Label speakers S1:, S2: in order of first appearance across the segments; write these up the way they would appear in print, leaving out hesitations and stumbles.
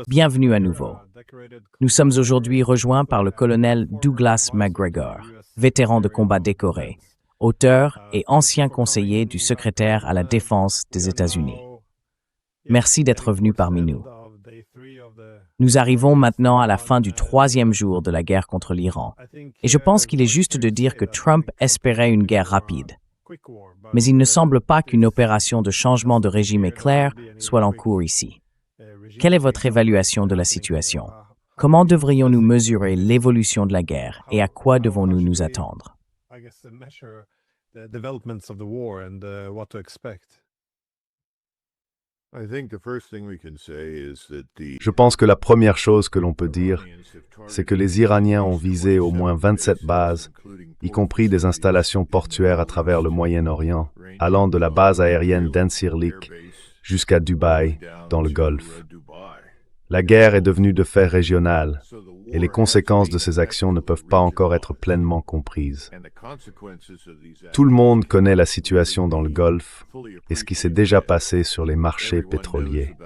S1: Bienvenue à nouveau. Nous sommes aujourd'hui rejoints par le colonel Douglas McGregor, vétéran de combat décoré, auteur et ancien conseiller du secrétaire à la Défense des États-Unis. Merci d'être venu parmi nous. Nous arrivons maintenant à la fin du 3e jour de la guerre contre l'Iran, et je pense qu'il est juste de dire que Trump espérait une guerre rapide. Mais il ne semble pas qu'une opération de changement de régime éclair soit en cours ici. Quelle est votre évaluation de la situation? Comment devrions-nous mesurer l'évolution de la guerre et à quoi devons-nous nous attendre?
S2: Je pense que la première chose que l'on peut dire, c'est que les Iraniens ont visé au moins 27 bases, y compris des installations portuaires à travers le Moyen-Orient, allant de la base aérienne d'Ensirlik jusqu'à Dubaï, dans le Golfe. La guerre est devenue de fait régionale, et les conséquences de ces actions ne peuvent pas encore être pleinement comprises. Tout le monde connaît la situation dans le Golfe et ce qui s'est déjà passé sur les marchés pétroliers.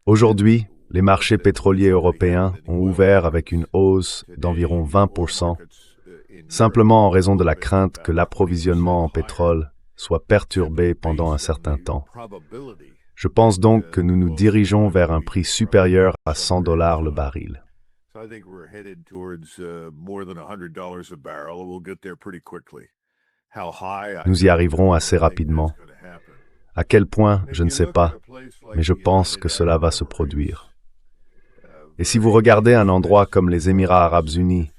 S2: Aujourd'hui, les marchés pétroliers européens ont ouvert avec une hausse d'environ 20%, simplement en raison de la crainte que l'approvisionnement en pétrole soit perturbé pendant un certain temps. Je pense donc que nous nous dirigeons vers un prix supérieur à $100 le baril. Nous y arriverons assez rapidement. À quel point, je ne sais pas, mais je pense que cela va se produire. Et si vous regardez un endroit comme les Émirats arabes unis,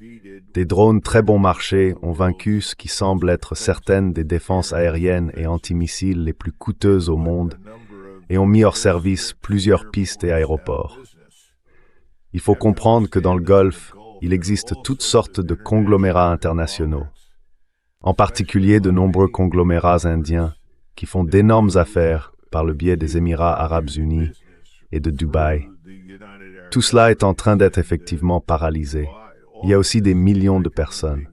S2: des drones très bon marché ont vaincu ce qui semble être certaines des défenses aériennes et antimissiles les plus coûteuses au monde et ont mis hors service plusieurs pistes et aéroports. Il faut comprendre que dans le Golfe, il existe toutes sortes de conglomérats internationaux, en particulier de nombreux conglomérats indiens qui font d'énormes affaires par le biais des Émirats arabes unis et de Dubaï. Tout cela est en train d'être effectivement paralysé. Il y a aussi des millions de personnes.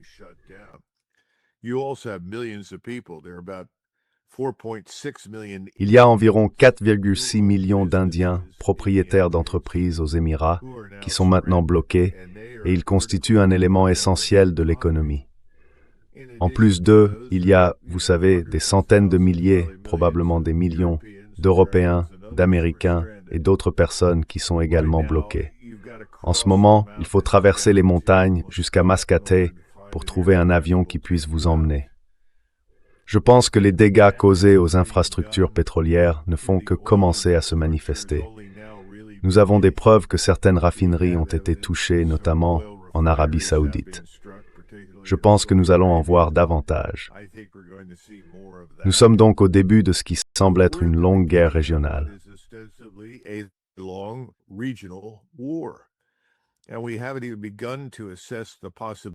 S2: Il y a environ 4,6 millions d'Indiens propriétaires d'entreprises aux Émirats qui sont maintenant bloqués et ils constituent un élément essentiel de l'économie. En plus d'eux, il y a, vous savez, des centaines de milliers, probablement des millions, d'Européens, d'Américains et d'autres personnes qui sont également bloquées. En ce moment, il faut traverser les montagnes jusqu'à Mascate pour trouver un avion qui puisse vous emmener. Je pense que les dégâts causés aux infrastructures pétrolières ne font que commencer à se manifester. Nous avons des preuves que certaines raffineries ont été touchées, notamment en Arabie saoudite. Je pense que nous allons en voir davantage. Nous sommes donc au début de ce qui semble être une longue guerre régionale.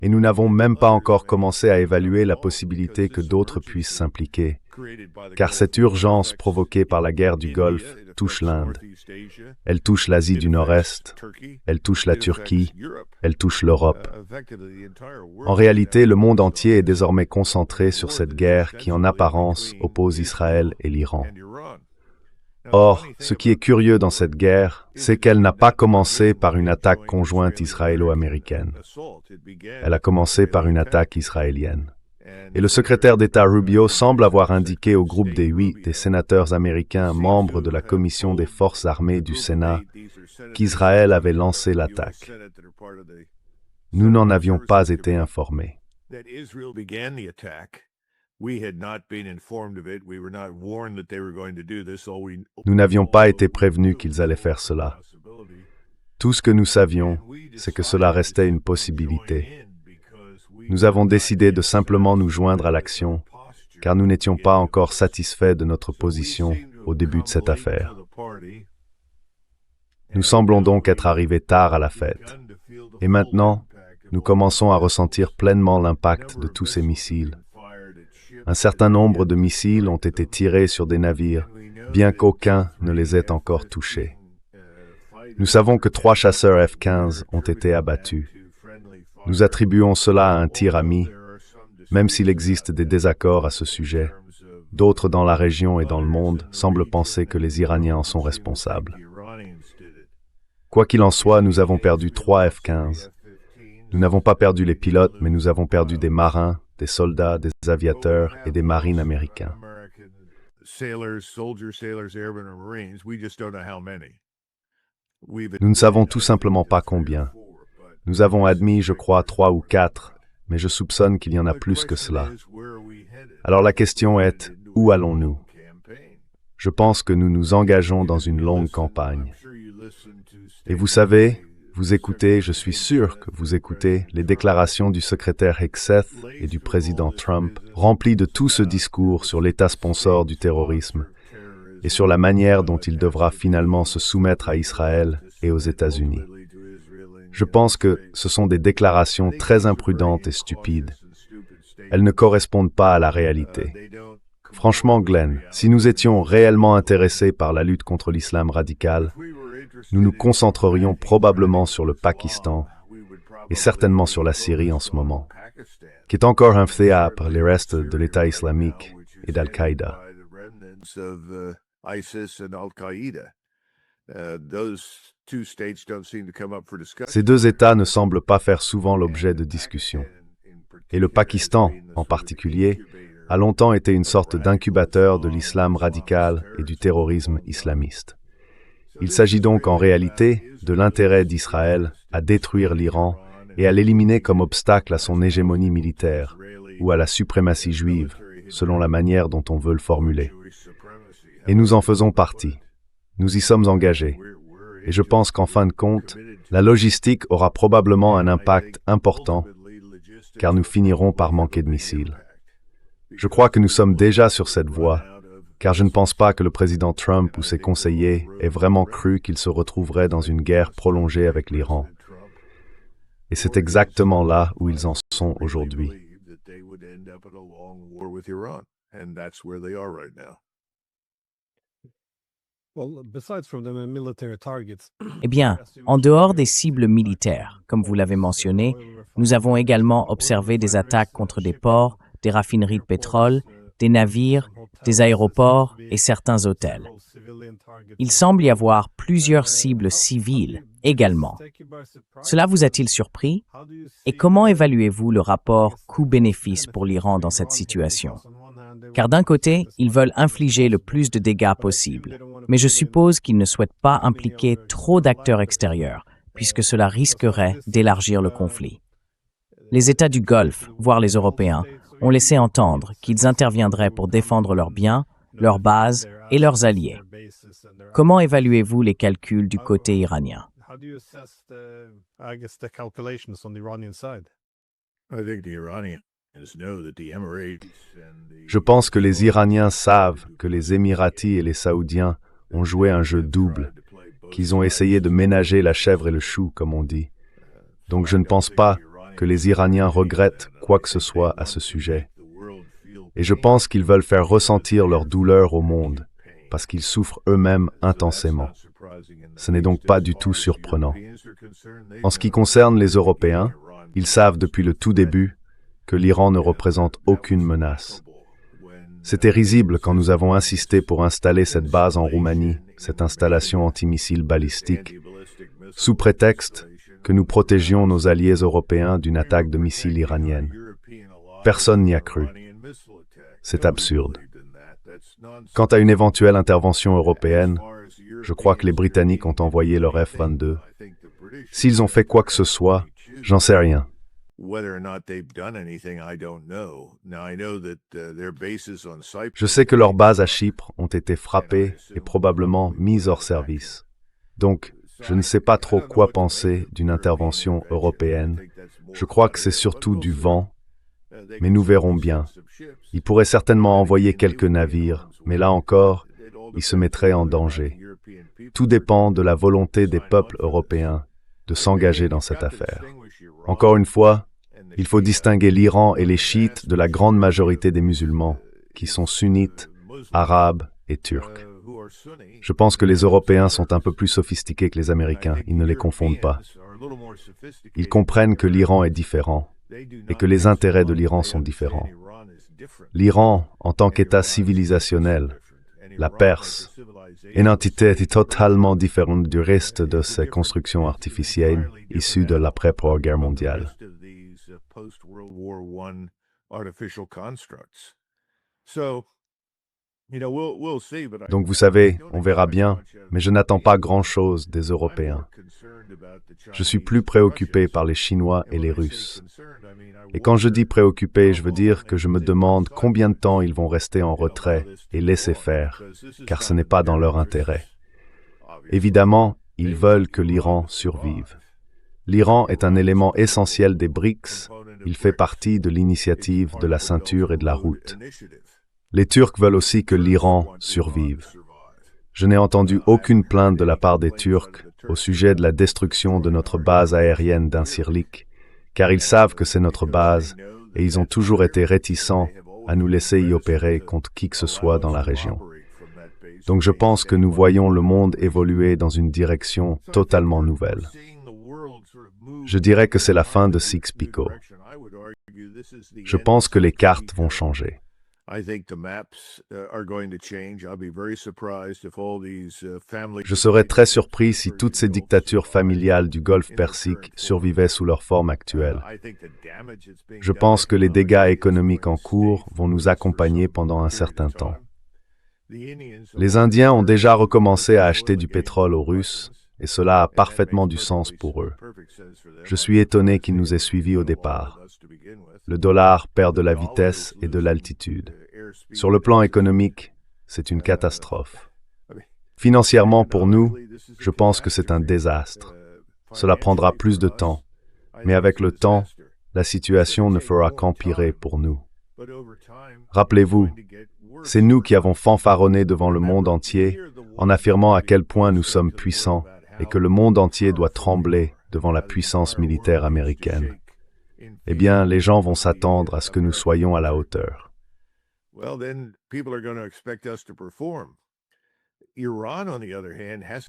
S2: Et nous n'avons même pas encore commencé à évaluer la possibilité que d'autres puissent s'impliquer, car cette urgence provoquée par la guerre du Golfe touche l'Inde. Elle touche l'Asie du Nord-Est, elle touche la Turquie, elle touche l'Europe. En réalité, le monde entier est désormais concentré sur cette guerre qui, en apparence, oppose Israël et l'Iran. Or, ce qui est curieux dans cette guerre, c'est qu'elle n'a pas commencé par une attaque conjointe israélo-américaine. Elle a commencé par une attaque israélienne. Et le secrétaire d'État Rubio semble avoir indiqué au groupe des 8 des sénateurs américains membres de la Commission des Forces armées du Sénat qu'Israël avait lancé l'attaque. Nous n'en avions pas été informés. Nous n'avions pas été prévenus qu'ils allaient faire cela. Tout ce que nous savions, c'est que cela restait une possibilité. Nous avons décidé de simplement nous joindre à l'action, car nous n'étions pas encore satisfaits de notre position au début de cette affaire. Nous semblons donc être arrivés tard à la fête. Et maintenant, nous commençons à ressentir pleinement l'impact de tous ces missiles. Un certain nombre de missiles ont été tirés sur des navires, bien qu'aucun ne les ait encore touchés. Nous savons que 3 chasseurs F-15 ont été abattus. Nous attribuons cela à un tir ami, même s'il existe des désaccords à ce sujet. d'autres dans la région et dans le monde semblent penser que les Iraniens en sont responsables. Quoi qu'il en soit, nous avons perdu 3 F-15. Nous n'avons pas perdu les pilotes, mais nous avons perdu des marins, des soldats, des aviateurs et des marines américains. Nous ne savons tout simplement pas combien. Nous avons admis, je crois, 3 ou 4, mais je soupçonne qu'il y en a plus que cela. Alors la question est, où allons-nous? Je pense que nous nous engageons dans une longue campagne. Et vous savez, vous écoutez, je suis sûr que vous écoutez, les déclarations du secrétaire Hegseth et du président Trump, remplies de tout ce discours sur l'État sponsor du terrorisme et sur la manière dont il devra finalement se soumettre à Israël et aux États-Unis. Je pense que ce sont des déclarations très imprudentes et stupides. Elles ne correspondent pas à la réalité. Franchement, Glenn, si nous étions réellement intéressés par la lutte contre l'islam radical, nous nous concentrerions probablement sur le Pakistan et certainement sur la Syrie en ce moment, qui est encore un théâtre pour les restes de l'État islamique et d'Al-Qaïda. Ces deux États ne semblent pas faire souvent l'objet de discussions. Et le Pakistan, en particulier, a longtemps été une sorte d'incubateur de l'islam radical et du terrorisme islamiste. Il s'agit donc en réalité de l'intérêt d'Israël à détruire l'Iran et à l'éliminer comme obstacle à son hégémonie militaire ou à la suprématie juive, selon la manière dont on veut le formuler. Et nous en faisons partie. Nous y sommes engagés. Et je pense qu'en fin de compte, la logistique aura probablement un impact important, car nous finirons par manquer de missiles. Je crois que nous sommes déjà sur cette voie, car je ne pense pas que le président Trump ou ses conseillers aient vraiment cru qu'ils se retrouveraient dans une guerre prolongée avec l'Iran. Et c'est exactement là où ils en sont aujourd'hui.
S1: Eh bien, en dehors des cibles militaires, comme vous l'avez mentionné, nous avons également observé des attaques contre des ports, des raffineries de pétrole, des navires, des aéroports et certains hôtels. Il semble y avoir plusieurs cibles civiles également. Cela vous a-t-il surpris? Et comment évaluez-vous le rapport coût-bénéfice pour l'Iran dans cette situation? Car d'un côté, ils veulent infliger le plus de dégâts possible, mais je suppose qu'ils ne souhaitent pas impliquer trop d'acteurs extérieurs, puisque cela risquerait d'élargir le conflit. Les États du Golfe, voire les Européens, ont laissé entendre qu'ils interviendraient pour défendre leurs biens, leurs bases et leurs alliés. Comment évaluez-vous les calculs du côté iranien?
S2: Je pense que les Iraniens savent que les Émiratis et les Saoudiens ont joué un jeu double, qu'ils ont essayé de ménager la chèvre et le chou, comme on dit. Donc je ne pense pas que les Iraniens regrettent quoi que ce soit à ce sujet. Et je pense qu'ils veulent faire ressentir leur douleur au monde, parce qu'ils souffrent eux-mêmes intensément. Ce n'est donc pas du tout surprenant. En ce qui concerne les Européens, ils savent depuis le tout début que l'Iran ne représente aucune menace. C'était risible quand nous avons insisté pour installer cette base en Roumanie, cette installation antimissile balistique, sous prétexte que nous protégions nos alliés européens d'une attaque de missiles iranienne. Personne n'y a cru. C'est absurde. Quant à une éventuelle intervention européenne, je crois que les Britanniques ont envoyé leur F-22. S'ils ont fait quoi que ce soit, j'en sais rien. Je sais que leurs bases à Chypre ont été frappées et probablement mises hors service. Donc, je ne sais pas trop quoi penser d'une intervention européenne. Je crois que c'est surtout du vent, mais nous verrons bien. Ils pourraient certainement envoyer quelques navires, mais là encore, ils se mettraient en danger. Tout dépend de la volonté des peuples européens de s'engager dans cette affaire. Encore une fois, il faut distinguer l'Iran et les chiites de la grande majorité des musulmans, qui sont sunnites, arabes et turcs. Je pense que les Européens sont un peu plus sophistiqués que les Américains, ils ne les confondent pas. Ils comprennent que l'Iran est différent et que les intérêts de l'Iran sont différents. L'Iran, en tant qu'État civilisationnel, la Perse, une entité totalement différente du reste de ces constructions artificielles issues de l'après-Première Guerre mondiale. Donc vous savez, on verra bien, mais je n'attends pas grand-chose des Européens. Je suis plus préoccupé par les Chinois et les Russes. Et quand je dis préoccupé, je veux dire que je me demande combien de temps ils vont rester en retrait et laisser faire, car ce n'est pas dans leur intérêt. Évidemment, ils veulent que l'Iran survive. L'Iran est un élément essentiel des BRICS, il fait partie de l'initiative de la ceinture et de la route. Les Turcs veulent aussi que l'Iran survive. Je n'ai entendu aucune plainte de la part des Turcs au sujet de la destruction de notre base aérienne d'Incirlik, car ils savent que c'est notre base et ils ont toujours été réticents à nous laisser y opérer contre qui que ce soit dans la région. Donc je pense que nous voyons le monde évoluer dans une direction totalement nouvelle. Je dirais que c'est la fin de Sykes-Picot. Je pense que les cartes vont changer. Je serais très surpris si toutes ces dictatures familiales du Golfe Persique survivaient sous leur forme actuelle. Je pense que les dégâts économiques en cours vont nous accompagner pendant un certain temps. Les Indiens ont déjà recommencé à acheter du pétrole aux Russes, et cela a parfaitement du sens pour eux. Je suis étonné qu'ils nous aient suivis au départ. Le dollar perd de la vitesse et de l'altitude. Sur le plan économique, c'est une catastrophe. Financièrement, pour nous, je pense que c'est un désastre. Cela prendra plus de temps, mais avec le temps, la situation ne fera qu'empirer pour nous. Rappelez-vous, c'est nous qui avons fanfaronné devant le monde entier en affirmant à quel point nous sommes puissants et que le monde entier doit trembler devant la puissance militaire américaine. Eh bien, les gens vont s'attendre à ce que nous soyons à la hauteur.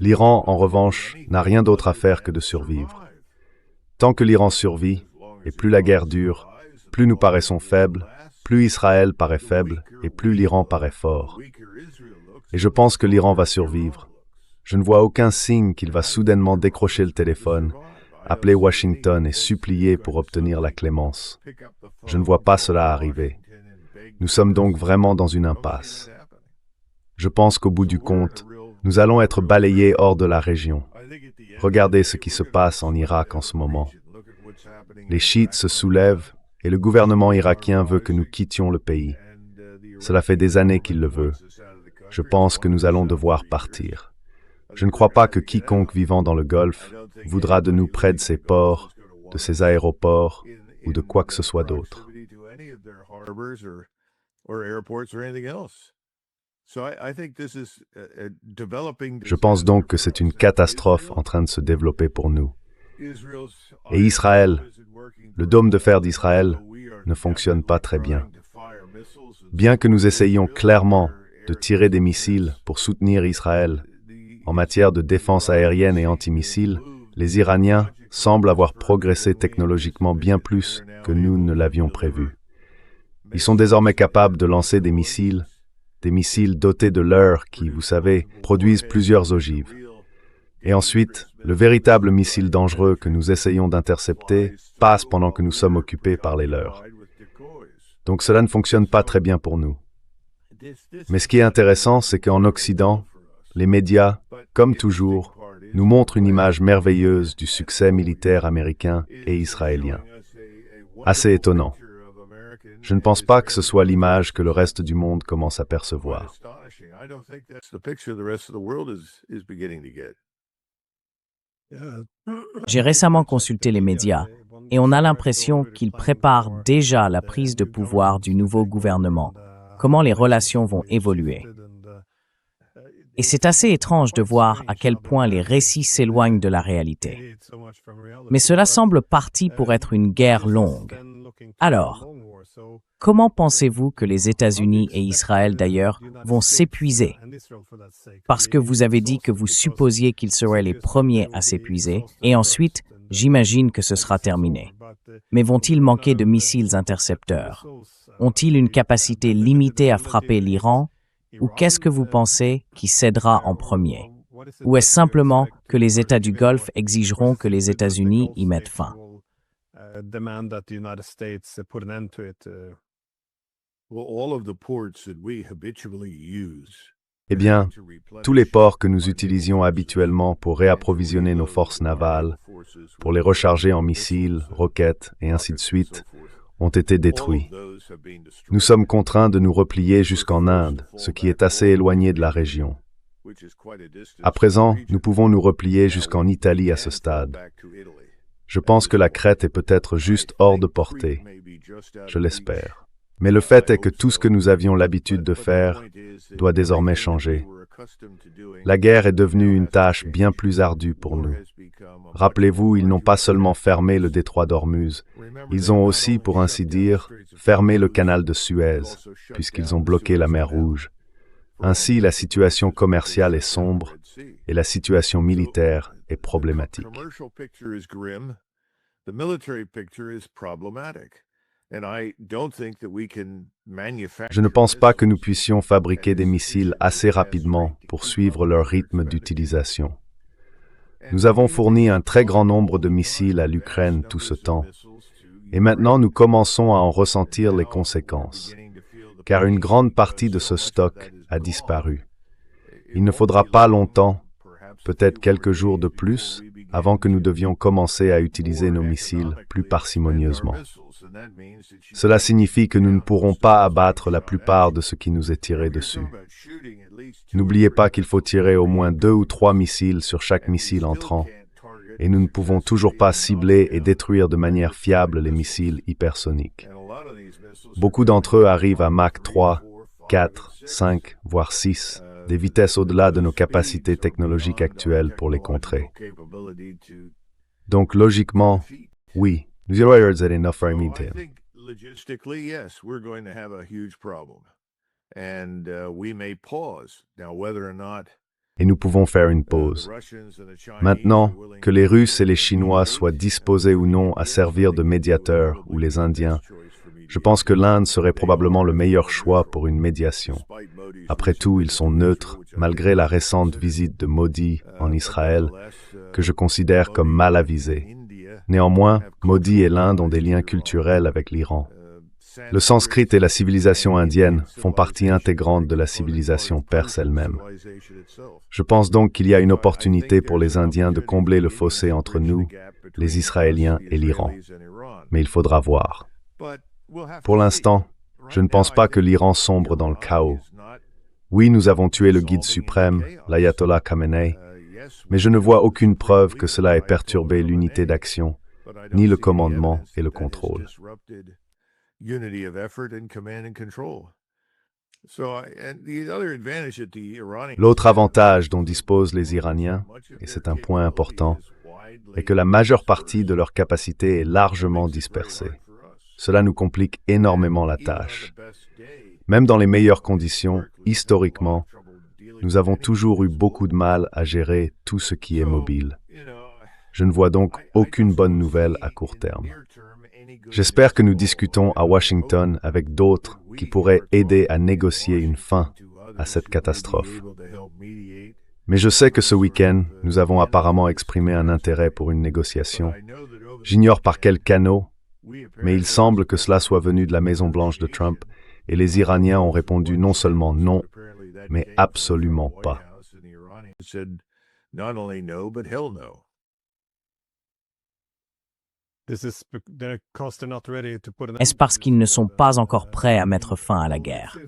S2: L'Iran, en revanche, n'a rien d'autre à faire que de survivre. Tant que l'Iran survit, et plus la guerre dure, plus nous paraissons faibles, plus Israël paraît faible, et plus l'Iran paraît fort. Et je pense que l'Iran va survivre. Je ne vois aucun signe qu'il va soudainement décrocher le téléphone, appeler Washington et supplier pour obtenir la clémence. Je ne vois pas cela arriver. Nous sommes donc vraiment dans une impasse. Je pense qu'au bout du compte, nous allons être balayés hors de la région. Regardez ce qui se passe en Irak en ce moment. Les chiites se soulèvent et le gouvernement irakien veut que nous quittions le pays. Cela fait des années qu'il le veut. Je pense que nous allons devoir partir. Je ne crois pas que quiconque vivant dans le Golfe voudra de nous près de ses ports, de ses aéroports ou de quoi que ce soit d'autre. Je pense donc que c'est une catastrophe en train de se développer pour nous. Et Israël, le dôme de fer d'Israël, ne fonctionne pas très bien. Bien que nous essayions clairement de tirer des missiles pour soutenir Israël en matière de défense aérienne et antimissiles, les Iraniens semblent avoir progressé technologiquement bien plus que nous ne l'avions prévu. Ils sont désormais capables de lancer des missiles dotés de leurres qui, vous savez, produisent plusieurs ogives. Et ensuite, le véritable missile dangereux que nous essayons d'intercepter passe pendant que nous sommes occupés par les leurs. Donc cela ne fonctionne pas très bien pour nous. Mais ce qui est intéressant, c'est qu'en Occident, les médias, comme toujours, nous montrent une image merveilleuse du succès militaire américain et israélien. Assez étonnant. Je ne pense pas que ce soit l'image que le reste du monde commence à percevoir.
S1: J'ai récemment consulté les médias et on a l'impression qu'ils préparent déjà la prise de pouvoir du nouveau gouvernement, comment les relations vont évoluer. Et c'est assez étrange de voir à quel point les récits s'éloignent de la réalité. Mais cela semble parti pour être une guerre longue. Alors, comment pensez-vous que les États-Unis et Israël d'ailleurs vont s'épuiser? Parce que vous avez dit que vous supposiez qu'ils seraient les premiers à s'épuiser, et ensuite, j'imagine que ce sera terminé. Mais vont-ils manquer de missiles intercepteurs? Ont-ils une capacité limitée à frapper l'Iran? Ou qu'est-ce que vous pensez qui cédera en premier? Ou est-ce simplement que les États du Golfe exigeront que les États-Unis y mettent fin?
S2: Eh bien, tous les ports que nous utilisions habituellement pour réapprovisionner nos forces navales, pour les recharger en missiles, roquettes et ainsi de suite, ont été détruits. Nous sommes contraints de nous replier jusqu'en Inde, ce qui est assez éloigné de la région. À présent, nous pouvons nous replier jusqu'en Italie à ce stade. Je pense que la Crète est peut-être juste hors de portée. Je l'espère. Mais le fait est que tout ce que nous avions l'habitude de faire doit désormais changer. La guerre est devenue une tâche bien plus ardue pour nous. Rappelez-vous, ils n'ont pas seulement fermé le détroit d'Ormuz, ils ont aussi, pour ainsi dire, fermé le canal de Suez, puisqu'ils ont bloqué la mer Rouge. Ainsi, la situation commerciale est sombre et la situation militaire est problématique. Je ne pense pas que nous puissions fabriquer des missiles assez rapidement pour suivre leur rythme d'utilisation. Nous avons fourni un très grand nombre de missiles à l'Ukraine tout ce temps, et maintenant nous commençons à en ressentir les conséquences, car une grande partie de ce stock a disparu. Il ne faudra pas longtemps, peut-être quelques jours de plus, avant que nous devions commencer à utiliser nos missiles plus parcimonieusement. Cela signifie que nous ne pourrons pas abattre la plupart de ce qui nous est tiré dessus. N'oubliez pas qu'il faut tirer au moins 2 ou 3 missiles sur chaque missile entrant, et nous ne pouvons toujours pas cibler et détruire de manière fiable les missiles hypersoniques. Beaucoup d'entre eux arrivent à Mach 3, 4, 5, voire 6, des vitesses au-delà de nos capacités technologiques actuelles pour les contrer. Donc, logiquement, oui, nous aurons enough for immediate. Et nous pouvons faire une pause. Maintenant, que les Russes et les Chinois soient disposés ou non à servir de médiateurs, ou les Indiens, je pense que l'Inde serait probablement le meilleur choix pour une médiation. Après tout, ils sont neutres, malgré la récente visite de Modi en Israël, que je considère comme mal avisée. Néanmoins, Modi et l'Inde ont des liens culturels avec l'Iran. Le sanskrit et la civilisation indienne font partie intégrante de la civilisation perse elle-même. Je pense donc qu'il y a une opportunité pour les Indiens de combler le fossé entre nous, les Israéliens et l'Iran. Mais il faudra voir. Pour l'instant, je ne pense pas que l'Iran sombre dans le chaos. Oui, nous avons tué le guide suprême, l'ayatollah Khamenei, mais je ne vois aucune preuve que cela ait perturbé l'unité d'action, ni le commandement et le contrôle. L'autre avantage dont disposent les Iraniens, et c'est un point important, est que la majeure partie de leur capacité est largement dispersée. Cela nous complique énormément la tâche. Même dans les meilleures conditions, historiquement, nous avons toujours eu beaucoup de mal à gérer tout ce qui est mobile. Je ne vois donc aucune bonne nouvelle à court terme. J'espère que nous discutons à Washington avec d'autres qui pourraient aider à négocier une fin à cette catastrophe. Mais je sais que ce week-end, nous avons apparemment exprimé un intérêt pour une négociation. J'ignore par quels canaux, mais il semble que cela soit venu de la Maison-Blanche de Trump, et les Iraniens ont répondu non seulement non, mais absolument pas.
S1: Est-ce parce qu'ils ne sont pas encore prêts à mettre fin à la guerre?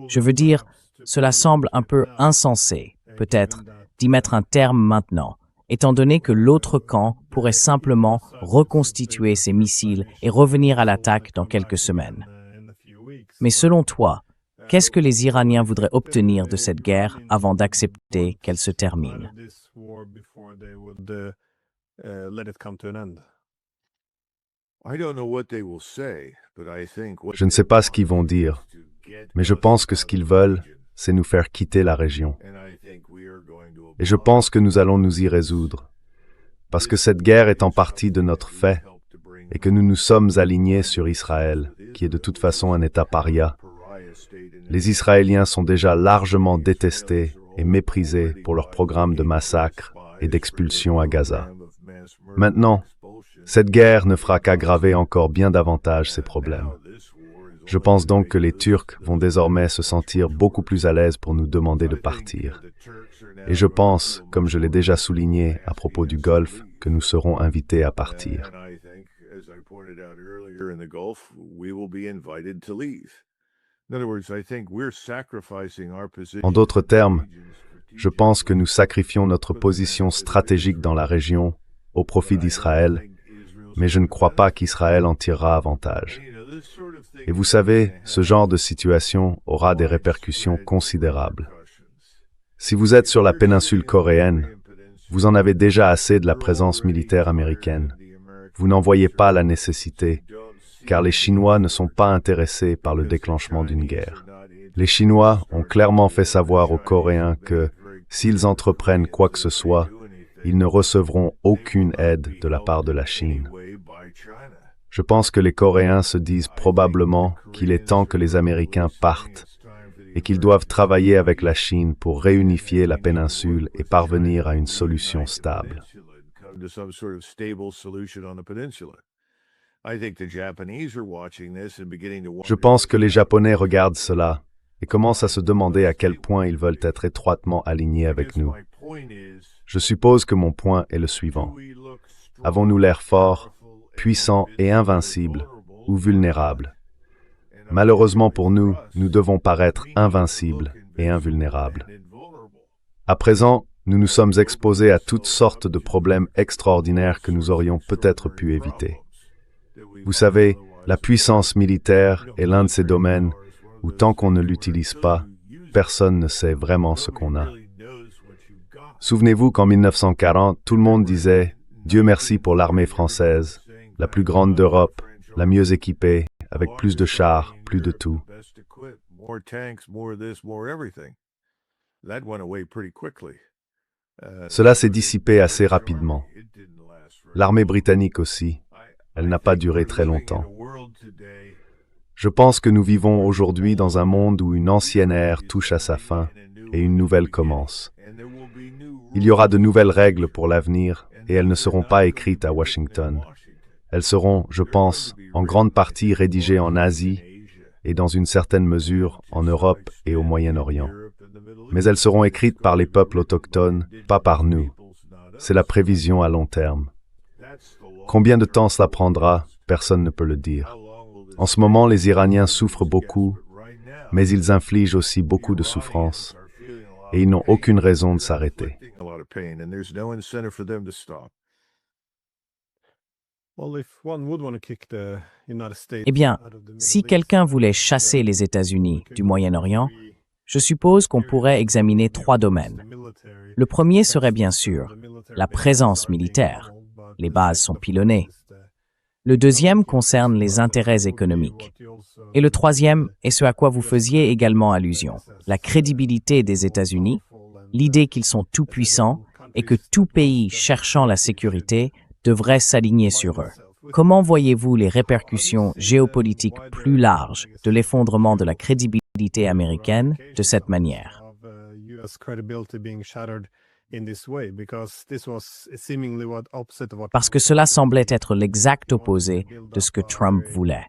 S1: Je veux dire, cela semble un peu insensé, peut-être, d'y mettre un terme maintenant, étant donné que l'autre camp pourrait simplement reconstituer ses missiles et revenir à l'attaque dans quelques semaines. Mais selon toi, qu'est-ce que les Iraniens voudraient obtenir de cette guerre avant d'accepter qu'elle se termine?
S2: Je ne sais pas ce qu'ils vont dire, mais je pense que ce qu'ils veulent, c'est nous faire quitter la région. Et je pense que nous allons nous y résoudre. parce que cette guerre est en partie de notre fait et que nous nous sommes alignés sur Israël, qui est de toute façon un État paria. Les Israéliens sont déjà largement détestés et méprisés pour leur programme de massacre et d'expulsion à Gaza. Maintenant, cette guerre ne fera qu'aggraver encore bien davantage ces problèmes. Je pense donc que les Turcs vont désormais se sentir beaucoup plus à l'aise pour nous demander de partir. Et je pense, comme je l'ai déjà souligné à propos du Golfe, que nous serons invités à partir. En d'autres termes, je pense que nous sacrifions notre position stratégique dans la région au profit d'Israël, mais je ne crois pas qu'Israël en tirera avantage. Et vous savez, ce genre de situation aura des répercussions considérables. Si vous êtes sur la péninsule coréenne, vous en avez déjà assez de la présence militaire américaine. Vous n'en voyez pas la nécessité, car les Chinois ne sont pas intéressés par le déclenchement d'une guerre. Les Chinois ont clairement fait savoir aux Coréens que, s'ils entreprennent quoi que ce soit, ils ne recevront aucune aide de la part de la Chine. Je pense que les Coréens se disent probablement qu'il est temps que les Américains partent et qu'ils doivent travailler avec la Chine pour réunifier la péninsule et parvenir à une solution stable. Je pense que les Japonais regardent cela et commencent à se demander à quel point ils veulent être étroitement alignés avec nous. Je suppose que mon point est le suivant. Avons-nous l'air forts, puissants et invincibles, ou vulnérables? Malheureusement pour nous, nous devons paraître invincibles et invulnérables. À présent, nous nous sommes exposés à toutes sortes de problèmes extraordinaires que nous aurions peut-être pu éviter. Vous savez, la puissance militaire est l'un de ces domaines où tant qu'on ne l'utilise pas, personne ne sait vraiment ce qu'on a. Souvenez-vous qu'en 1940, tout le monde disait « Dieu merci pour l'armée française, la plus grande d'Europe, la mieux équipée, avec plus de chars, plus de tout. » Cela s'est dissipé assez rapidement. L'armée britannique aussi, elle n'a pas duré très longtemps. Je pense que nous vivons aujourd'hui dans un monde où une ancienne ère touche à sa fin et une nouvelle commence. Il y aura de nouvelles règles pour l'avenir et elles ne seront pas écrites à Washington. Elles seront, je pense, en grande partie rédigées en Asie et dans une certaine mesure en Europe et au Moyen-Orient. Mais elles seront écrites par les peuples autochtones, pas par nous. C'est la prévision à long terme. Combien de temps cela prendra, personne ne peut le dire. En ce moment, les Iraniens souffrent beaucoup, mais ils infligent aussi beaucoup de souffrance, et ils n'ont aucune raison de s'arrêter.
S1: Eh bien, si quelqu'un voulait chasser les États-Unis du Moyen-Orient, je suppose qu'on pourrait examiner 3 domaines. Le premier serait bien sûr la présence militaire. Les bases sont pilonnées. Le deuxième concerne les intérêts économiques. Et le troisième est ce à quoi vous faisiez également allusion, la crédibilité des États-Unis, l'idée qu'ils sont tout-puissants et que tout pays cherchant la sécurité devrait s'aligner sur eux. Comment voyez-vous les répercussions géopolitiques plus larges de l'effondrement de la crédibilité américaine de cette manière? Parce que cela semblait être l'exact opposé de ce que Trump voulait.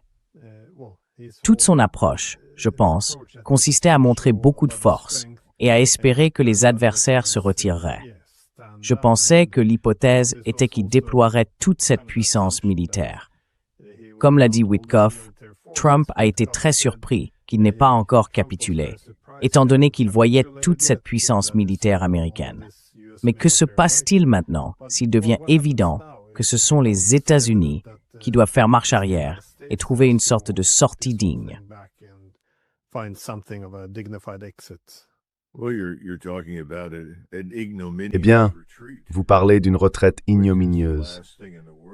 S1: Toute son approche, je pense, consistait à montrer beaucoup de force et à espérer que les adversaires se retireraient. Je pensais que l'hypothèse était qu'il déploierait toute cette puissance militaire. Comme l'a dit Witkoff, Trump a été très surpris qu'il n'ait pas encore capitulé, étant donné qu'il voyait toute cette puissance militaire américaine. Mais que se passe-t-il maintenant s'il devient évident que ce sont les États-Unis qui doivent faire marche arrière et trouver une sorte de sortie digne?
S2: Eh bien, vous parlez d'une retraite ignominieuse,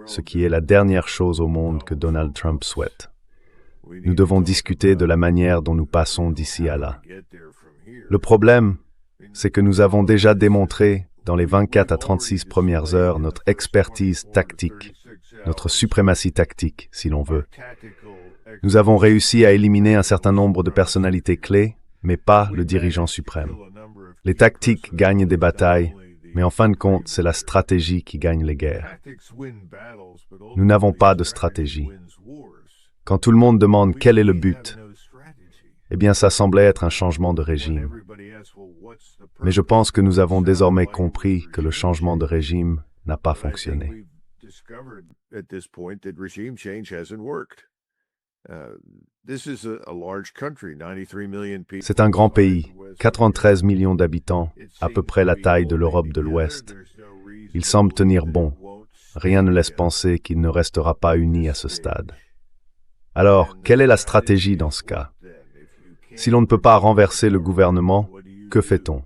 S2: ce qui est la dernière chose au monde que Donald Trump souhaite. Nous devons discuter de la manière dont nous passons d'ici à là. Le problème, c'est que nous avons déjà démontré dans les 24 à 36 premières heures, notre expertise tactique, notre suprématie tactique, si l'on veut. Nous avons réussi à éliminer un certain nombre de personnalités clés, mais pas le dirigeant suprême. Les tactiques gagnent des batailles, mais en fin de compte, c'est la stratégie qui gagne les guerres. Nous n'avons pas de stratégie. Quand tout le monde demande quel est le but, eh bien, ça semblait être un changement de régime. Mais je pense que nous avons désormais compris que le changement de régime n'a pas fonctionné. C'est un grand pays, 93 millions d'habitants, à peu près la taille de l'Europe de l'Ouest. Il semble tenir bon. Rien ne laisse penser qu'il ne restera pas uni à ce stade. Alors, quelle est la stratégie dans ce cas? Si l'on ne peut pas renverser le gouvernement, que fait-on?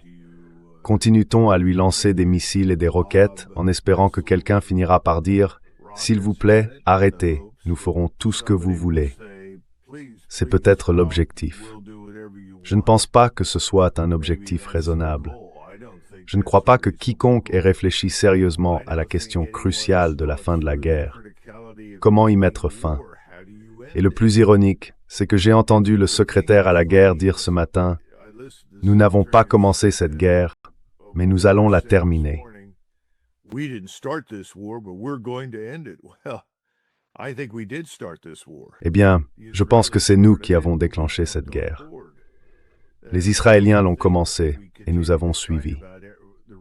S2: Continue-t-on à lui lancer des missiles et des roquettes en espérant que quelqu'un finira par dire « S'il vous plaît, arrêtez, nous ferons tout ce que vous voulez ». C'est peut-être l'objectif. Je ne pense pas que ce soit un objectif raisonnable. Je ne crois pas que quiconque ait réfléchi sérieusement à la question cruciale de la fin de la guerre. Comment y mettre fin? Et le plus ironique, c'est que j'ai entendu le secrétaire à la guerre dire ce matin « Nous n'avons pas commencé cette guerre, mais nous allons la terminer. » Eh bien, je pense que c'est nous qui avons déclenché cette guerre. Les Israéliens l'ont commencé et nous avons suivi.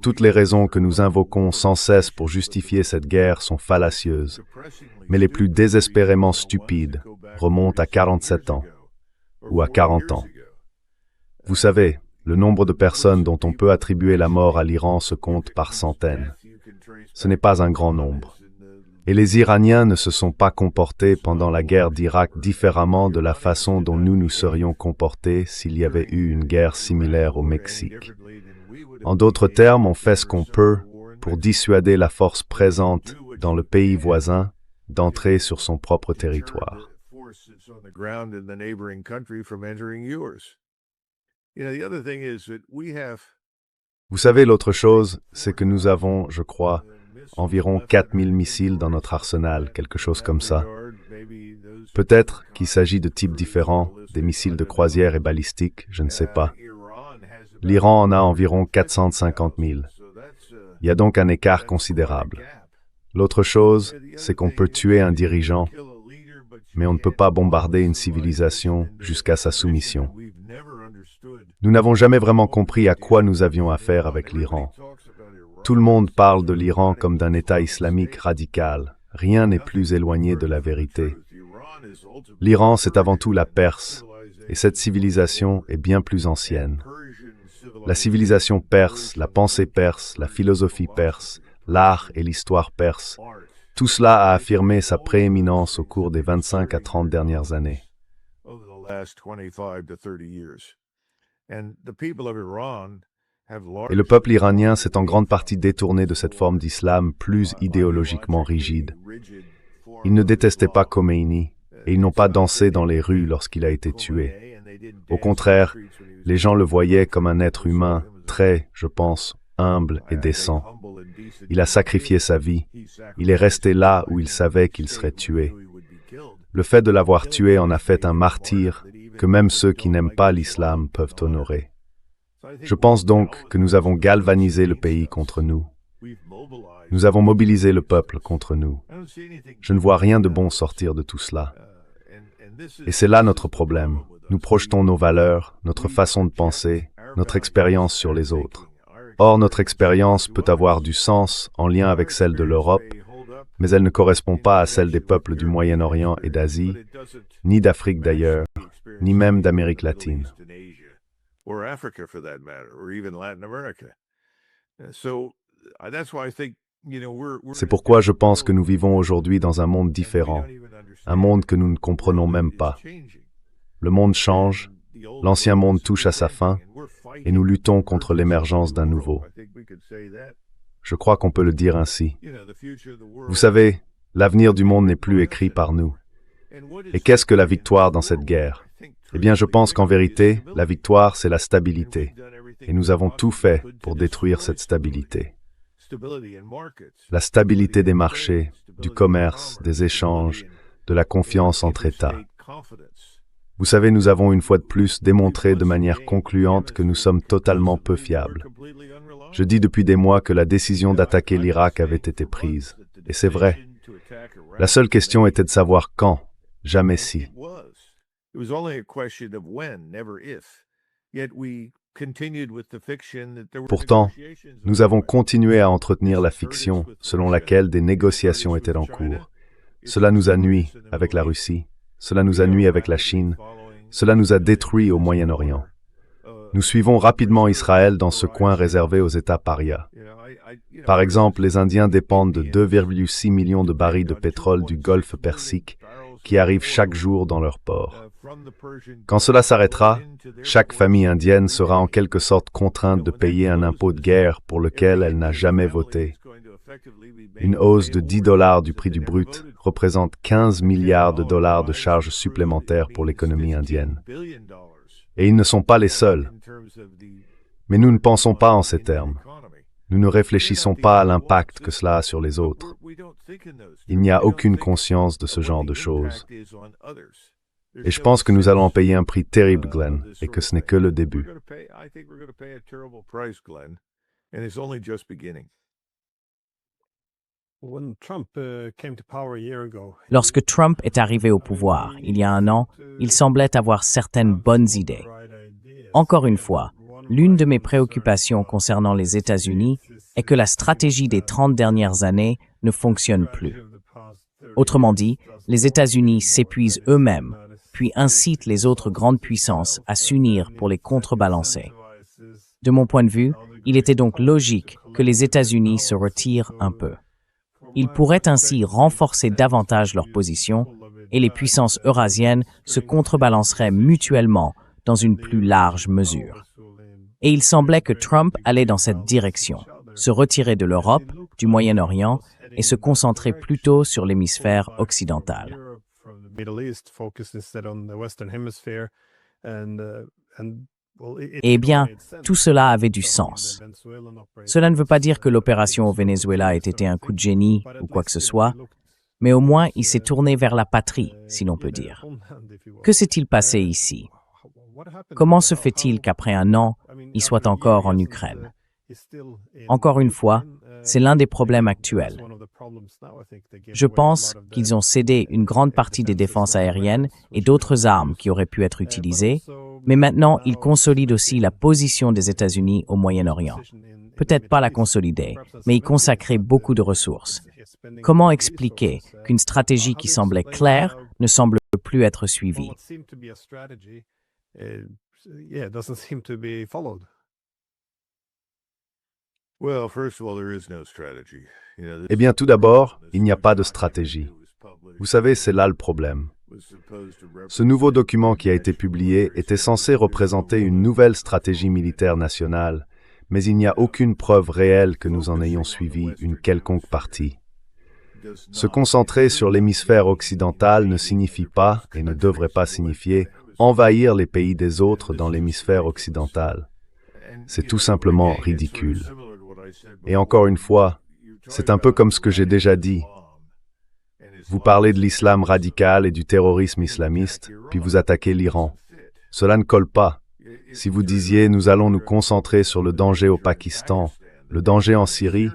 S2: Toutes les raisons que nous invoquons sans cesse pour justifier cette guerre sont fallacieuses, mais les plus désespérément stupides remontent à 47 ans ou à 40 ans. Vous savez, le nombre de personnes dont on peut attribuer la mort à l'Iran se compte par centaines. Ce n'est pas un grand nombre. Et les Iraniens ne se sont pas comportés pendant la guerre d'Irak différemment de la façon dont nous nous serions comportés s'il y avait eu une guerre similaire au Mexique. En d'autres termes, on fait ce qu'on peut pour dissuader la force présente dans le pays voisin d'entrer sur son propre territoire. Vous savez, l'autre chose, c'est que nous avons, je crois, environ 4000 missiles dans notre arsenal, quelque chose comme ça. Peut-être qu'il s'agit de types différents, des missiles de croisière et balistiques, je ne sais pas. L'Iran en a environ 450 000. Il y a donc un écart considérable. L'autre chose, c'est qu'on peut tuer un dirigeant, mais on ne peut pas bombarder une civilisation jusqu'à sa soumission. Nous n'avons jamais vraiment compris à quoi nous avions affaire avec l'Iran. Tout le monde parle de l'Iran comme d'un État islamique radical. Rien n'est plus éloigné de la vérité. L'Iran, c'est avant tout la Perse, et cette civilisation est bien plus ancienne. La civilisation perse, la pensée perse, la philosophie perse, l'art et l'histoire perse, tout cela a affirmé sa prééminence au cours des 25 à 30 dernières années. Et le peuple iranien s'est en grande partie détourné de cette forme d'islam plus idéologiquement rigide. Ils ne détestaient pas Khomeini et ils n'ont pas dansé dans les rues lorsqu'il a été tué. Au contraire, les gens le voyaient comme un être humain très, je pense, humble et décent. Il a sacrifié sa vie. Il est resté là où il savait qu'il serait tué. Le fait de l'avoir tué en a fait un martyr que même ceux qui n'aiment pas l'islam peuvent honorer. Je pense donc que nous avons galvanisé le pays contre nous. Nous avons mobilisé le peuple contre nous. Je ne vois rien de bon sortir de tout cela. Et c'est là notre problème. Nous projetons nos valeurs, notre façon de penser, notre expérience sur les autres. Or, notre expérience peut avoir du sens en lien avec celle de l'Europe, mais elle ne correspond pas à celle des peuples du Moyen-Orient et d'Asie, ni d'Afrique d'ailleurs, ni même d'Amérique latine. C'est pourquoi je pense que nous vivons aujourd'hui dans un monde différent, un monde que nous ne comprenons même pas. Le monde change, l'ancien monde touche à sa fin, et nous luttons contre l'émergence d'un nouveau. Je crois qu'on peut le dire ainsi. Vous savez, l'avenir du monde n'est plus écrit par nous. Et qu'est-ce que la victoire dans cette guerre? Eh bien, je pense qu'en vérité, la victoire, c'est la stabilité. Et nous avons tout fait pour détruire cette stabilité. La stabilité des marchés, du commerce, des échanges, de la confiance entre États. Vous savez, nous avons une fois de plus démontré de manière concluante que nous sommes totalement peu fiables. Je dis depuis des mois que la décision d'attaquer l'Irak avait été prise. Et c'est vrai. La seule question était de savoir quand, jamais si. Pourtant, nous avons continué à entretenir la fiction selon laquelle des négociations étaient en cours. Cela nous a nui avec la Russie, cela nous a nui avec la Chine, cela nous a détruits au Moyen-Orient. Nous suivons rapidement Israël dans ce coin réservé aux États parias. Par exemple, les Indiens dépendent de 2,6 millions de barils de pétrole du Golfe Persique qui arrivent chaque jour dans leur port. Quand cela s'arrêtera, chaque famille indienne sera en quelque sorte contrainte de payer un impôt de guerre pour lequel elle n'a jamais voté. Une hausse de $10 du prix du brut représente 15 milliards de dollars de charges supplémentaires pour l'économie indienne. Et ils ne sont pas les seuls. Mais nous ne pensons pas en ces termes. Nous ne réfléchissons pas à l'impact que cela a sur les autres. Il n'y a aucune conscience de ce genre de choses. Et je pense que nous allons en payer un prix terrible, Glenn, et que ce n'est que le début.
S1: Lorsque Trump est arrivé au pouvoir, il y a un an, il semblait avoir certaines bonnes idées. Encore une fois, l'une de mes préoccupations concernant les États-Unis est que la stratégie des 30 dernières années ne fonctionne plus. Autrement dit, les États-Unis s'épuisent eux-mêmes, puis incitent les autres grandes puissances à s'unir pour les contrebalancer. De mon point de vue, il était donc logique que les États-Unis se retirent un peu. Ils pourraient ainsi renforcer davantage leur position et les puissances eurasiennes se contrebalanceraient mutuellement dans une plus large mesure. Et il semblait que Trump allait dans cette direction, se retirer de l'Europe, du Moyen-Orient et se concentrer plutôt sur l'hémisphère occidental. Eh bien, tout cela avait du sens. Cela ne veut pas dire que l'opération au Venezuela ait été un coup de génie ou quoi que ce soit, mais au moins il s'est tourné vers la patrie, si l'on peut dire. Que s'est-il passé ici? Comment se fait-il qu'après un an, il soit encore en Ukraine? Encore une fois, c'est l'un des problèmes actuels. Je pense qu'ils ont cédé une grande partie des défenses aériennes et d'autres armes qui auraient pu être utilisées, mais maintenant ils consolident aussi la position des États-Unis au Moyen-Orient. Peut-être pas la consolider, mais y consacrer beaucoup de ressources. Comment expliquer qu'une stratégie qui semblait claire ne semble plus être suivie?
S2: Eh bien, tout d'abord, il n'y a pas de stratégie. Vous savez, c'est là le problème. Ce nouveau document qui a été publié était censé représenter une nouvelle stratégie militaire nationale, mais il n'y a aucune preuve réelle que nous en ayons suivi une quelconque partie. Se concentrer sur l'hémisphère occidental ne signifie pas, et ne devrait pas signifier, envahir les pays des autres dans l'hémisphère occidental. C'est tout simplement ridicule. Et encore une fois, c'est un peu comme ce que j'ai déjà dit. Vous parlez de l'islam radical et du terrorisme islamiste, puis vous attaquez l'Iran. Cela ne colle pas. Si vous disiez « nous allons nous concentrer sur le danger au Pakistan, le danger en Syrie »,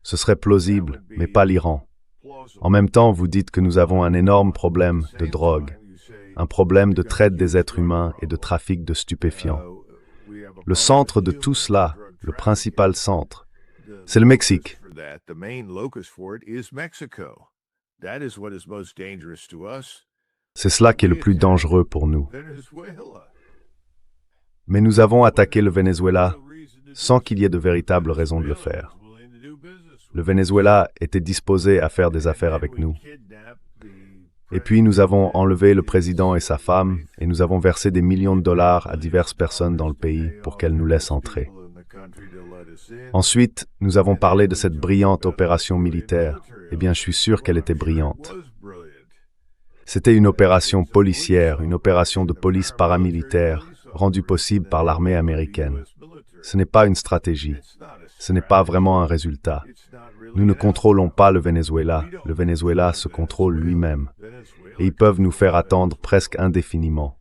S2: ce serait plausible, mais pas l'Iran. En même temps, vous dites que nous avons un énorme problème de drogue, un problème de traite des êtres humains et de trafic de stupéfiants. Le centre de tout cela, le principal centre, c'est le Mexique. C'est cela qui est le plus dangereux pour nous. Mais nous avons attaqué le Venezuela sans qu'il y ait de véritables raisons de le faire. Le Venezuela était disposé à faire des affaires avec nous. Et puis nous avons enlevé le président et sa femme et nous avons versé des millions de dollars à diverses personnes dans le pays pour qu'elles nous laissent entrer. Ensuite, nous avons parlé de cette brillante opération militaire. Eh bien, je suis sûr qu'elle était brillante. C'était une opération policière, une opération de police paramilitaire, rendu possible par l'armée américaine. Ce n'est pas une stratégie. Ce n'est pas vraiment un résultat. Nous ne contrôlons pas le Venezuela se contrôle lui-même. Et ils peuvent nous faire attendre presque indéfiniment.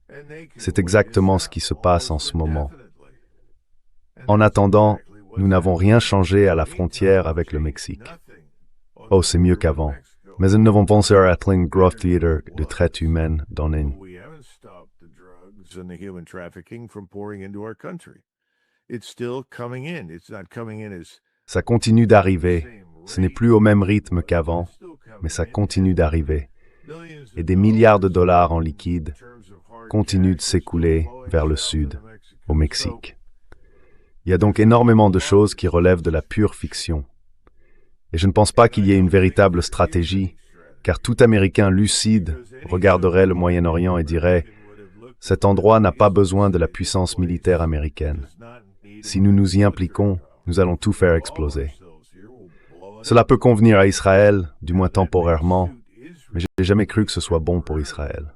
S2: C'est exactement ce qui se passe en ce moment. En attendant, nous n'avons rien changé à la frontière avec le Mexique. Oh, c'est mieux qu'avant. Mais nous n'avons pas à un Growth Theater de traite humaine dans l'Inde. Ça continue d'arriver. Ce n'est plus au même rythme qu'avant, mais ça continue d'arriver. Et des milliards de dollars en liquide continuent de s'écouler vers le sud, au Mexique. Il y a donc énormément de choses qui relèvent de la pure fiction. Et je ne pense pas qu'il y ait une véritable stratégie, car tout Américain lucide regarderait le Moyen-Orient et dirait « Cet endroit n'a pas besoin de la puissance militaire américaine. Si nous nous y impliquons, nous allons tout faire exploser. » Cela peut convenir à Israël, du moins temporairement, mais je n'ai jamais cru que ce soit bon pour Israël.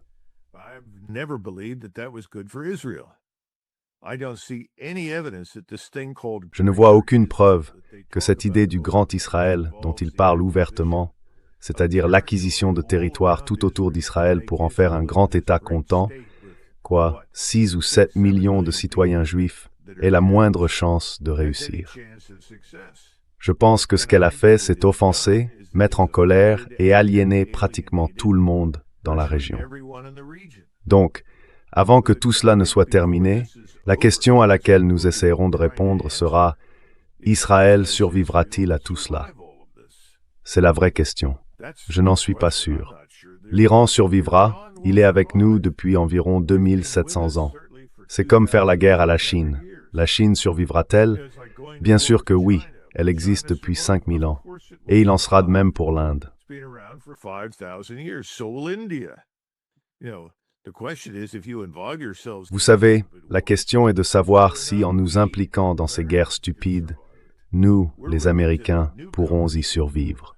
S2: Je ne vois aucune preuve que cette idée du grand Israël dont il parle ouvertement, c'est-à-dire l'acquisition de territoires tout autour d'Israël pour en faire un grand État comptant, 6 ou 7 millions de citoyens juifs, ait la moindre chance de réussir. Je pense que ce qu'elle a fait, c'est offenser, mettre en colère et aliéner pratiquement tout le monde dans la région. Donc, avant que tout cela ne soit terminé, la question à laquelle nous essaierons de répondre sera « Israël survivra-t-il à tout cela ?» C'est la vraie question. Je n'en suis pas sûr. L'Iran survivra, il est avec nous depuis environ 2700 ans. C'est comme faire la guerre à la Chine. La Chine survivra-t-elle? Bien sûr que oui, elle existe depuis 5000 ans. Et il en sera de même pour l'Inde. Vous savez, la question est de savoir si, en nous impliquant dans ces guerres stupides, nous, les Américains, pourrons y survivre.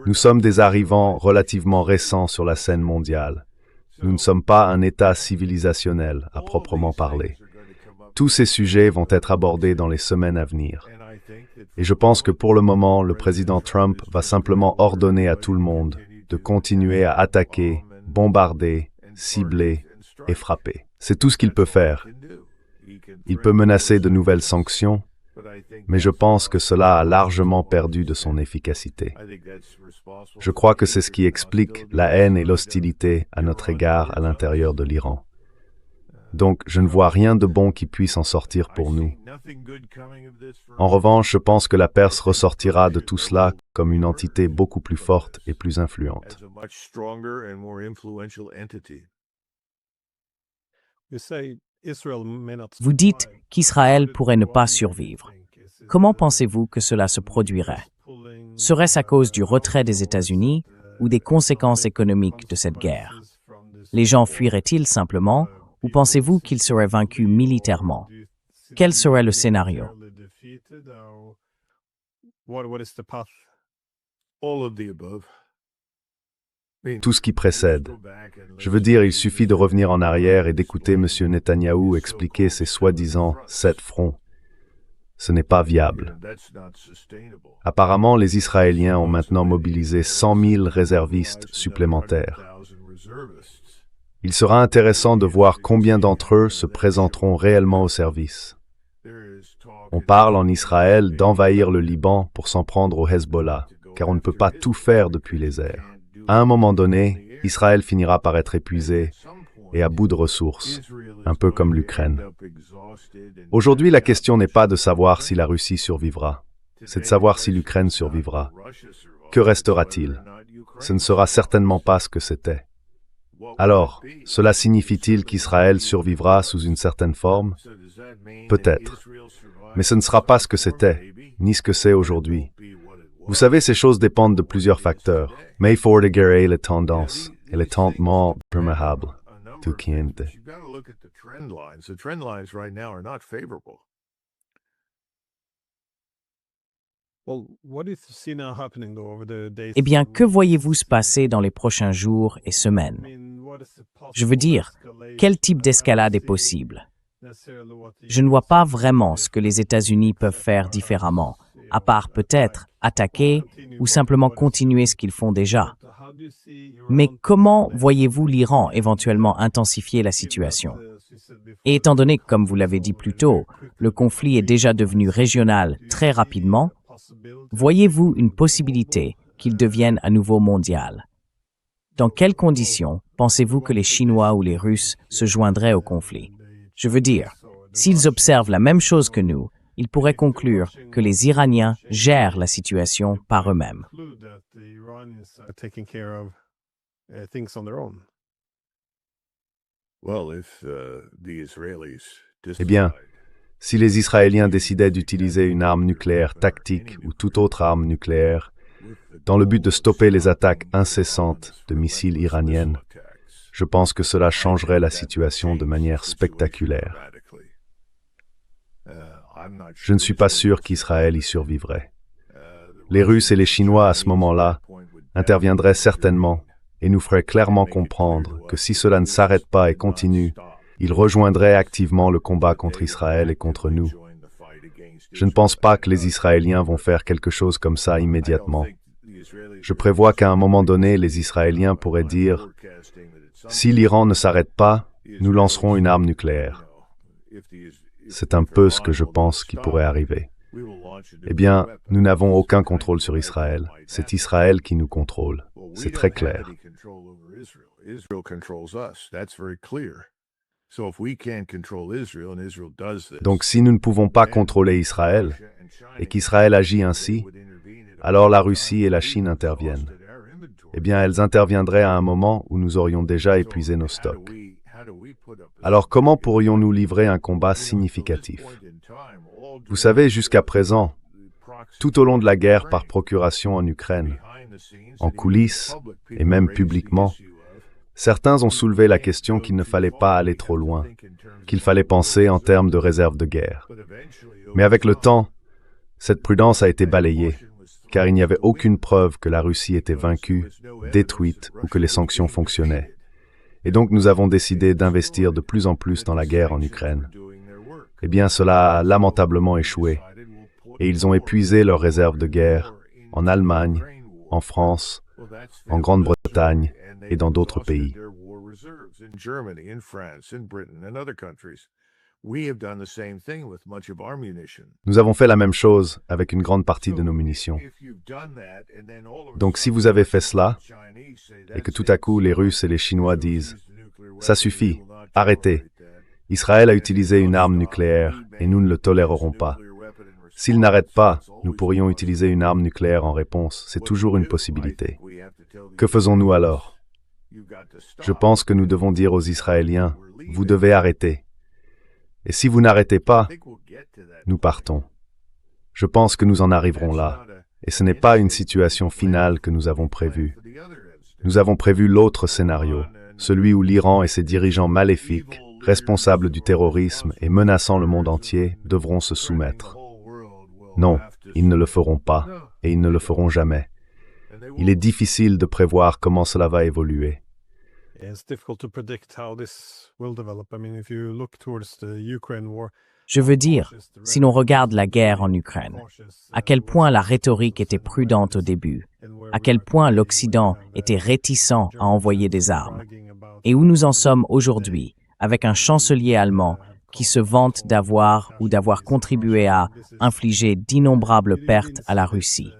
S2: Nous sommes des arrivants relativement récents sur la scène mondiale. Nous ne sommes pas un État civilisationnel, à proprement parler. Tous ces sujets vont être abordés dans les semaines à venir. Et je pense que pour le moment, le président Trump va simplement ordonner à tout le monde de continuer à attaquer, bombarder, cibler et frapper. C'est tout ce qu'il peut faire. Il peut menacer de nouvelles sanctions, mais je pense que cela a largement perdu de son efficacité. Je crois que c'est ce qui explique la haine et l'hostilité à notre égard à l'intérieur de l'Iran. Donc, je ne vois rien de bon qui puisse en sortir pour nous. En revanche, je pense que la Perse ressortira de tout cela comme une entité beaucoup plus forte et plus influente.
S1: Vous dites qu'Israël pourrait ne pas survivre. Comment pensez-vous que cela se produirait? Serait-ce à cause du retrait des États-Unis ou des conséquences économiques de cette guerre? Les gens fuiraient-ils simplement ou pensez-vous qu'ils seraient vaincus militairement? Quel serait le scénario?
S2: Tout ce qui précède. Je veux dire, il suffit de revenir en arrière et d'écouter M. Netanyahou expliquer ses soi-disant 7 fronts. Ce n'est pas viable. Apparemment, les Israéliens ont maintenant mobilisé 100 000 réservistes supplémentaires. Il sera intéressant de voir combien d'entre eux se présenteront réellement au service. On parle en Israël d'envahir le Liban pour s'en prendre au Hezbollah, car on ne peut pas tout faire depuis les airs. À un moment donné, Israël finira par être épuisé et à bout de ressources, un peu comme l'Ukraine. Aujourd'hui, la question n'est pas de savoir si la Russie survivra, c'est de savoir si l'Ukraine survivra. Que restera-t-il? Ce ne sera certainement pas ce que c'était. Alors, cela signifie-t-il qu'Israël survivra sous une certaine forme? Peut-être. Mais ce ne sera pas ce que c'était, ni ce que c'est aujourd'hui. Vous savez, ces choses dépendent de plusieurs facteurs. Mais il faut regarder les tendances et les tentements perméables. Tout qui est.
S1: Eh bien, que voyez-vous se passer dans les prochains jours et semaines? Je veux dire, quel type d'escalade est possible? Je ne vois pas vraiment ce que les États-Unis peuvent faire différemment, à part peut-être attaquer ou simplement continuer ce qu'ils font déjà. Mais comment voyez-vous l'Iran éventuellement intensifier la situation? Et étant donné que, comme vous l'avez dit plus tôt, le conflit est déjà devenu régional très rapidement, voyez-vous une possibilité qu'il devienne à nouveau mondial? Dans quelles conditions pensez-vous que les Chinois ou les Russes se joindraient au conflit? Je veux dire, s'ils observent la même chose que nous, ils pourraient conclure que les Iraniens gèrent la situation par eux-mêmes.
S2: Eh bien, si les Israéliens décidaient d'utiliser une arme nucléaire tactique ou toute autre arme nucléaire, dans le but de stopper les attaques incessantes de missiles iraniennes, je pense que cela changerait la situation de manière spectaculaire. Je ne suis pas sûr qu'Israël y survivrait. Les Russes et les Chinois, à ce moment-là, interviendraient certainement et nous feraient clairement comprendre que si cela ne s'arrête pas et continue, ils rejoindraient activement le combat contre Israël et contre nous. Je ne pense pas que les Israéliens vont faire quelque chose comme ça immédiatement. Je prévois qu'à un moment donné, les Israéliens pourraient dire « Si l'Iran ne s'arrête pas, nous lancerons une arme nucléaire ». C'est un peu ce que je pense qui pourrait arriver. Eh bien, nous n'avons aucun contrôle sur Israël. C'est Israël qui nous contrôle. C'est très clair. Donc si nous ne pouvons pas contrôler Israël, et qu'Israël agit ainsi, alors la Russie et la Chine interviennent. Eh bien, elles interviendraient à un moment où nous aurions déjà épuisé nos stocks. Alors comment pourrions-nous livrer un combat significatif? Vous savez, jusqu'à présent, tout au long de la guerre par procuration en Ukraine, en coulisses et même publiquement, certains ont soulevé la question qu'il ne fallait pas aller trop loin, qu'il fallait penser en termes de réserve de guerre. Mais avec le temps, cette prudence a été balayée, car il n'y avait aucune preuve que la Russie était vaincue, détruite ou que les sanctions fonctionnaient. Et donc nous avons décidé d'investir de plus en plus dans la guerre en Ukraine. Eh bien, cela a lamentablement échoué, et ils ont épuisé leurs réserves de guerre en Allemagne, en France, en Grande-Bretagne et dans d'autres pays. Nous avons fait la même chose avec une grande partie de nos munitions. Donc si vous avez fait cela, et que tout à coup les Russes et les Chinois disent « Ça suffit, arrêtez, Israël a utilisé une arme nucléaire et nous ne le tolérerons pas. S'ils n'arrêtent pas, nous pourrions utiliser une arme nucléaire en réponse, c'est toujours une possibilité. Que faisons-nous alors? Je pense que nous devons dire aux Israéliens « Vous devez arrêter. » Et si vous n'arrêtez pas, nous partons. Je pense que nous en arriverons là. Et ce n'est pas une situation finale que nous avons prévue. Nous avons prévu l'autre scénario, celui où l'Iran et ses dirigeants maléfiques, responsables du terrorisme et menaçant le monde entier, devront se soumettre. Non, ils ne le feront pas, et ils ne le feront jamais. Il est difficile de prévoir comment cela va évoluer.
S1: Je veux dire, si l'on regarde la guerre en Ukraine, à quel point la rhétorique était prudente au début, à quel point l'Occident était réticent à envoyer des armes, et où nous en sommes aujourd'hui, avec un chancelier allemand qui se vante d'avoir ou d'avoir contribué à infliger d'innombrables pertes à la Russie.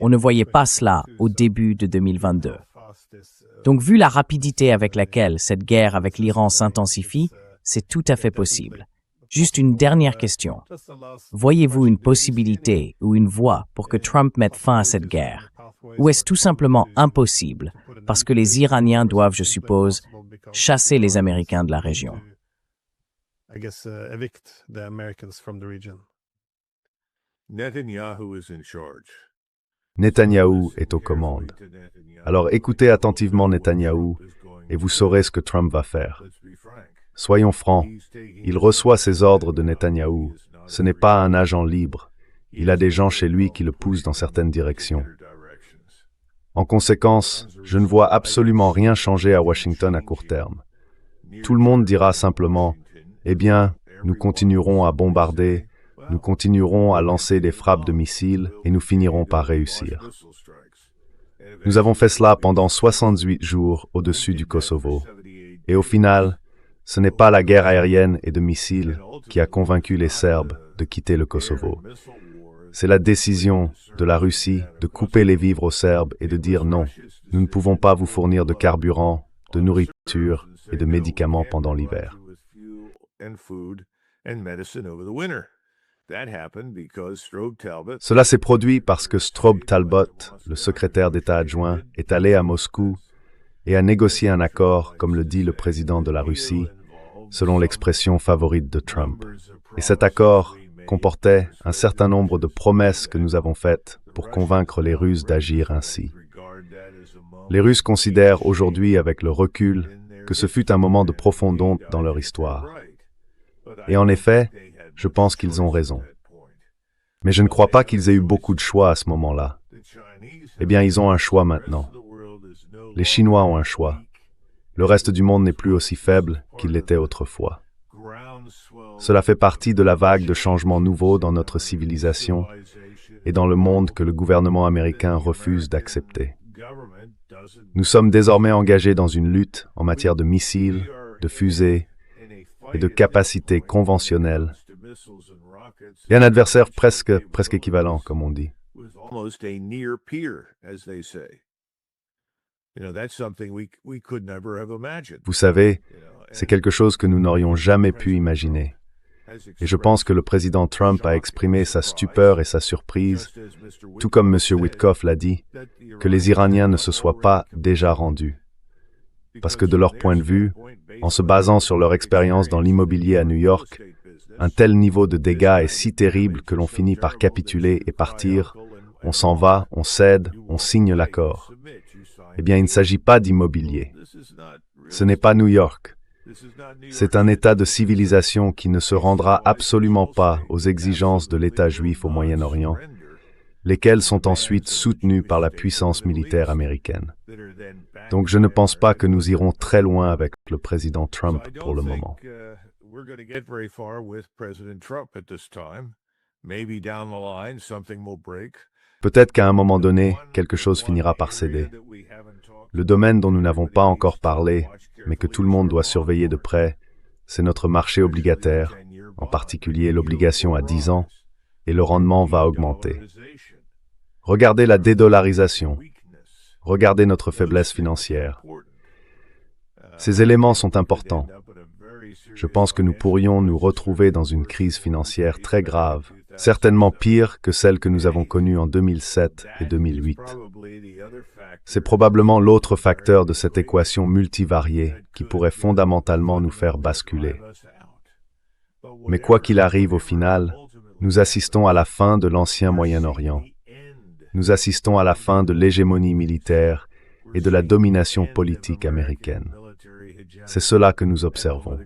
S1: On ne voyait pas cela au début de 2022. Donc, vu la rapidité avec laquelle cette guerre avec l'Iran s'intensifie, c'est tout à fait possible. Juste une dernière question. Voyez-vous une possibilité ou une voie pour que Trump mette fin à cette guerre? Ou est-ce tout simplement impossible parce que les Iraniens doivent, je suppose, chasser les Américains de la région?
S2: Netanyahou est aux commandes. Alors écoutez attentivement Netanyahou et vous saurez ce que Trump va faire. Soyons francs, il reçoit ses ordres de Netanyahou. Ce n'est pas un agent libre. Il a des gens chez lui qui le poussent dans certaines directions. En conséquence, je ne vois absolument rien changer à Washington à court terme. Tout le monde dira simplement « Eh bien, Nous continuerons à bombarder, nous continuerons à lancer des frappes de missiles et nous finirons par réussir. Nous avons fait cela pendant 68 jours au-dessus du Kosovo. Et au final, ce n'est pas la guerre aérienne et de missiles qui a convaincu les Serbes de quitter le Kosovo. C'est la décision de la Russie de couper les vivres aux Serbes et de dire non, nous ne pouvons pas vous fournir de carburant, de nourriture et de médicaments pendant l'hiver. Cela s'est produit parce que Strobe Talbot, le secrétaire d'État adjoint, est allé à Moscou et a négocié un accord, comme le dit le président de la Russie, selon l'expression favorite de Trump. Et cet accord comportait un certain nombre de promesses que nous avons faites pour convaincre les Russes d'agir ainsi. Les Russes considèrent aujourd'hui, avec le recul, que ce fut un moment de profonde honte dans leur histoire. Et en effet, je pense qu'ils ont raison. Mais je ne crois pas qu'ils aient eu beaucoup de choix à ce moment-là. Eh bien, ils ont un choix maintenant. Les Chinois ont un choix. Le reste du monde n'est plus aussi faible qu'il l'était autrefois. Cela fait partie de la vague de changements nouveaux dans notre civilisation et dans le monde que le gouvernement américain refuse d'accepter. Nous sommes désormais engagés dans une lutte en matière de missiles, de fusées et de capacités conventionnelles et un adversaire presque équivalent, comme on dit. Vous savez, c'est quelque chose que nous n'aurions jamais pu imaginer. Et je pense que le président Trump a exprimé sa stupeur et sa surprise, tout comme M. Witkoff l'a dit, que les Iraniens ne se soient pas déjà rendus. Parce que de leur point de vue, en se basant sur leur expérience dans l'immobilier à New York, un tel niveau de dégâts est si terrible que l'on finit par capituler et partir, on s'en va, on cède, on signe l'accord. Eh bien, il ne s'agit pas d'immobilier. Ce n'est pas New York. C'est un état de civilisation qui ne se rendra absolument pas aux exigences de l'État juif au Moyen-Orient, lesquelles sont ensuite soutenues par la puissance militaire américaine. Donc je ne pense pas que nous irons très loin avec le président Trump pour le moment. Peut-être qu'à un moment donné, quelque chose finira par céder. Le domaine dont nous n'avons pas encore parlé, mais que tout le monde doit surveiller de près, c'est notre marché obligataire, en particulier l'obligation à 10 ans, et le rendement va augmenter. Regardez la dédollarisation. Regardez notre faiblesse financière. Ces éléments sont importants. Je pense que nous pourrions nous retrouver dans une crise financière très grave, certainement pire que celle que nous avons connue en 2007 et 2008. C'est probablement l'autre facteur de cette équation multivariée qui pourrait fondamentalement nous faire basculer. Mais quoi qu'il arrive au final, nous assistons à la fin de l'ancien Moyen-Orient. Nous assistons à la fin de l'hégémonie militaire et de la domination politique américaine. C'est cela que nous observons.